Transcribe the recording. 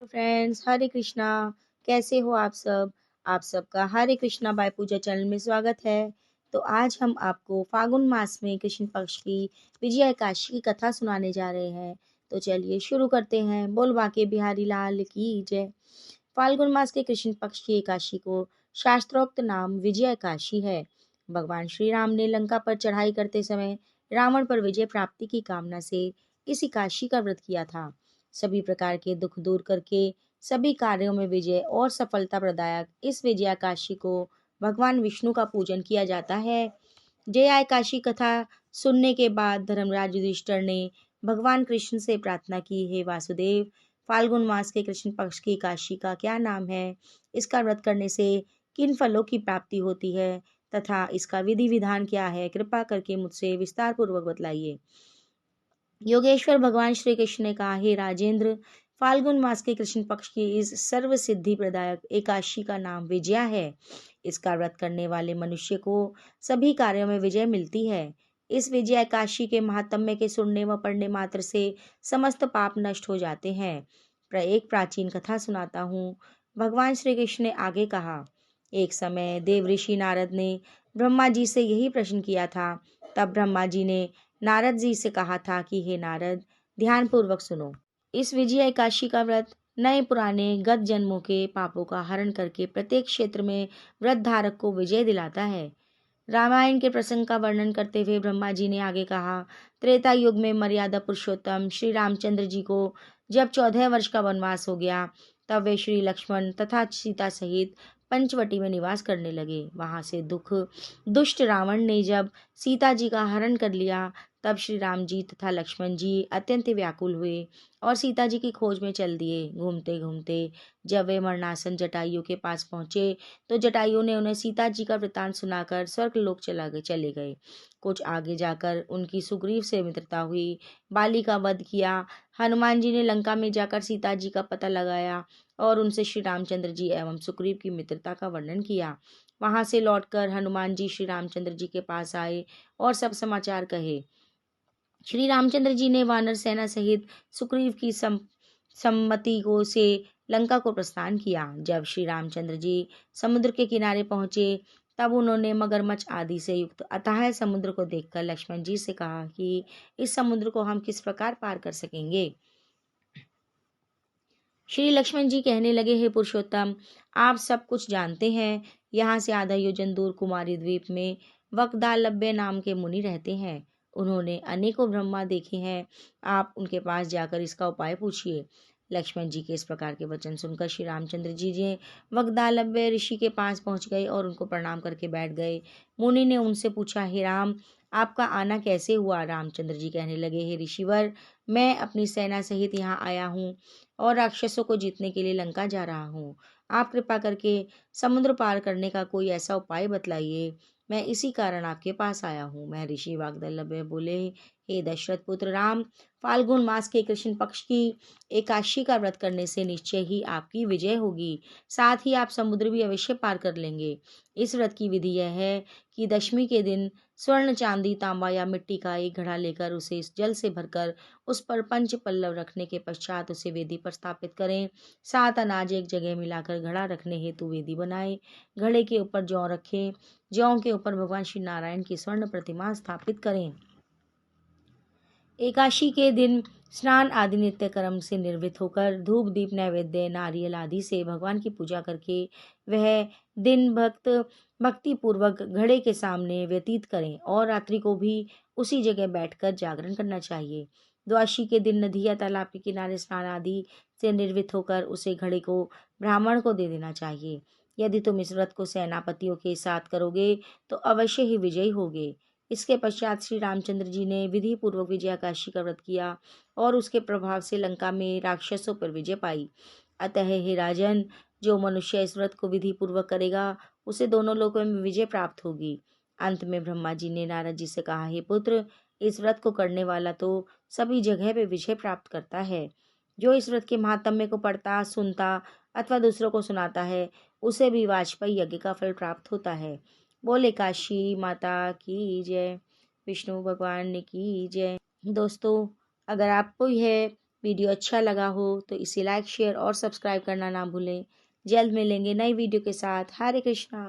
Friends, हरे कृष्णा। कैसे हो आप सब? आप सबका हरे कृष्णा बाय पूजा चैनल में स्वागत है। तो आज हम आपको फागुन मास में कृष्ण पक्ष की विजया एकादशी की कथा सुनाने जा रहे हैं। तो चलिए शुरू करते हैं। बोल बाके बिहारी लाल की जय। फाल्गुन मास के कृष्ण पक्ष की एकादशी को शास्त्रोक्त नाम विजय एकादशी है। भगवान श्री राम ने लंका पर चढ़ाई करते समय रावण पर विजय प्राप्ति की कामना से इस एकादशी का व्रत किया था। सभी प्रकार के दुख दूर करके सभी कार्यों में विजय और सफलता प्रदायक इस विजया एकादशी को भगवान विष्णु का पूजन किया जाता है। जया एकादशी कथा सुनने के बाद धर्मराज युधिष्ठिर ने भगवान कृष्ण से प्रार्थना की, हे वासुदेव, फाल्गुन मास के कृष्ण पक्ष की एकादशी का क्या नाम है? इसका व्रत करने से किन फलों की प्राप्ति होती है तथा इसका विधि विधान क्या है? कृपा करके मुझसे विस्तार पूर्वक बतलाइए। योगेश्वर भगवान श्री कृष्ण ने कहा, हे राजेंद्र, फाल्गुन मास के कृष्ण पक्ष की इस सर्व सिद्धि प्रदायक एकादशी का नाम विजया है। इसका व्रत करने वाले मनुष्य को सभी कार्यों में विजय मिलती है। इस विजया एकादशी के महात्म्य के सुनने व पढ़ने मात्र से समस्त पाप नष्ट हो जाते हैं। एक प्राचीन कथा सुनाता हूँ। भगवान श्री कृष्ण ने आगे कहा, एक समय देव ऋषि नारद ने ब्रह्मा जी से यही प्रश्न किया था। तब ब्रह्मा जी ने नारद जी से कहा था कि हे नारद, ध्यान पूर्वक सुनो। इस विजय एकादशी का व्रत नए पुराने गत जन्मों के पापों का हरण करके प्रत्येक क्षेत्र में व्रत धारक को विजय दिलाता है। रामायण के प्रसंग का वर्णन करते हुए ब्रह्मा जी ने आगे कहा, त्रेता युग में मर्यादा पुरुषोत्तम श्री रामचंद्र जी को जब 14 वर्ष का वनवास हो गया, तब वे श्री लक्ष्मण तथा सीता सहित पंचवटी में निवास करने लगे। वहां से दुष्ट रावण ने जब सीता जी का हरण कर लिया, तब श्री राम जी तथा लक्ष्मण जी अत्यंत व्याकुल हुए और सीता जी की खोज में चल दिए। घूमते घूमते जब वे मरणासन जटायु के पास पहुंचे, तो जटायु ने उन्हें सीता जी का वृतांत सुनाकर स्वर्ग लोक चले गए। कुछ आगे जाकर उनकी सुग्रीव से मित्रता हुई। बाली का वध किया। हनुमान जी ने लंका में जाकर सीता जी का पता लगाया और उनसे श्री रामचंद्र जी एवं सुग्रीव की मित्रता का वर्णन किया। वहां से लौटकर हनुमान जी श्री रामचंद्र जी के पास आए और सब समाचार कहे। श्री रामचंद्र जी ने वानर सेना सहित सुग्रीव की सम्मति को से लंका को प्रस्थान किया। जब श्री रामचंद्र जी समुद्र के किनारे पहुंचे, तब उन्होंने मगरमच्छ आदि से युक्त अथाह समुद्र को देखकर लक्ष्मण जी से कहा कि इस समुद्र को हम किस प्रकार पार कर सकेंगे। श्री लक्ष्मण जी कहने लगे, हे पुरुषोत्तम, आप सब कुछ जानते हैं। यहाँ से आधा योजन दूर कुमारी द्वीप में वक्दालब्य नाम के मुनि रहते हैं। उन्होंने अनेकों ब्रह्मा देखे हैं। आप उनके पास जाकर इसका उपाय पूछिए। लक्ष्मण जी के इस प्रकार के वचन सुनकर श्री रामचंद्र जी ने वक्दालब्य ऋषि के पास पहुंच गए और उनको प्रणाम करके बैठ गए। मुनि ने उनसे पूछा, हे राम, आपका आना कैसे हुआ? रामचंद्र जी कहने लगे, हे ऋषिवर, मैं अपनी सेना सहित यहाँ आया हूँ और राक्षसों को जीतने के लिए लंका जा रहा हूँ। आप कृपा करके समुद्र पार करने का कोई ऐसा उपाय बतलाइए। मैं इसी कारण आपके पास आया हूँ। महर्षि वाग्दलभ्य बोले, हे दशरथ पुत्र राम, फाल्गुन मास के कृष्ण पक्ष की एकादशी का व्रत करने से निश्चय ही आपकी विजय होगी। साथ ही आप समुद्र भी अवश्य पार कर लेंगे। इस व्रत की विधि यह है कि दशमी के दिन स्वर्ण, चांदी, तांबा या मिट्टी का एक घड़ा लेकर उसे इस जल से भरकर उस पर पंच पल्लव रखने के पश्चात उसे वेदी पर स्थापित करें। 7 अनाज एक जगह मिलाकर घड़ा रखने हेतु वेदी बनाए। घड़े के ऊपर जौ रखें। जौ के ऊपर भगवान श्री नारायण की स्वर्ण प्रतिमा स्थापित करें। एकादशी के दिन स्नान आदि नित्य कर्म से निर्वृत्त होकर धूप दीप नैवेद्य नारियल आदि से भगवान की पूजा करके वह दिन भक्ति पूर्वक घड़े के सामने व्यतीत करें और रात्रि को भी उसी जगह बैठकर जागरण करना चाहिए। द्वादशी के दिन नदी या तालाब के किनारे स्नान आदि से निर्वृत्त होकर उसे घड़े को ब्राह्मण को दे देना चाहिए। यदि तुम इस व्रत को सेनापतियों के साथ करोगे तो अवश्य ही विजयी होगे। इसके पश्चात श्री रामचंद्र जी ने विधि पूर्वक विजयाकाशी का व्रत किया और उसके प्रभाव से लंका में राक्षसों पर विजय पाई। अतः हे राजन, जो मनुष्य इस व्रत को विधि पूर्वक करेगा उसे दोनों लोकों में विजय प्राप्त होगी। अंत में ब्रह्मा जी ने नारद जी से कहा, हे पुत्र, इस व्रत को करने वाला तो सभी जगह पे विजय प्राप्त करता है। जो इस व्रत के महात्म्य को पढ़ता, सुनता अथवा दूसरों को सुनाता है, उसे भी वाजपेयी यज्ञ का फल प्राप्त होता है। बोले काशी माता की जय, विष्णु भगवान की जय। दोस्तों, अगर आपको यह वीडियो अच्छा लगा हो तो इसे लाइक शेयर और सब्सक्राइब करना ना भूलें। जल्द मिलेंगे नई वीडियो के साथ। हरे कृष्णा।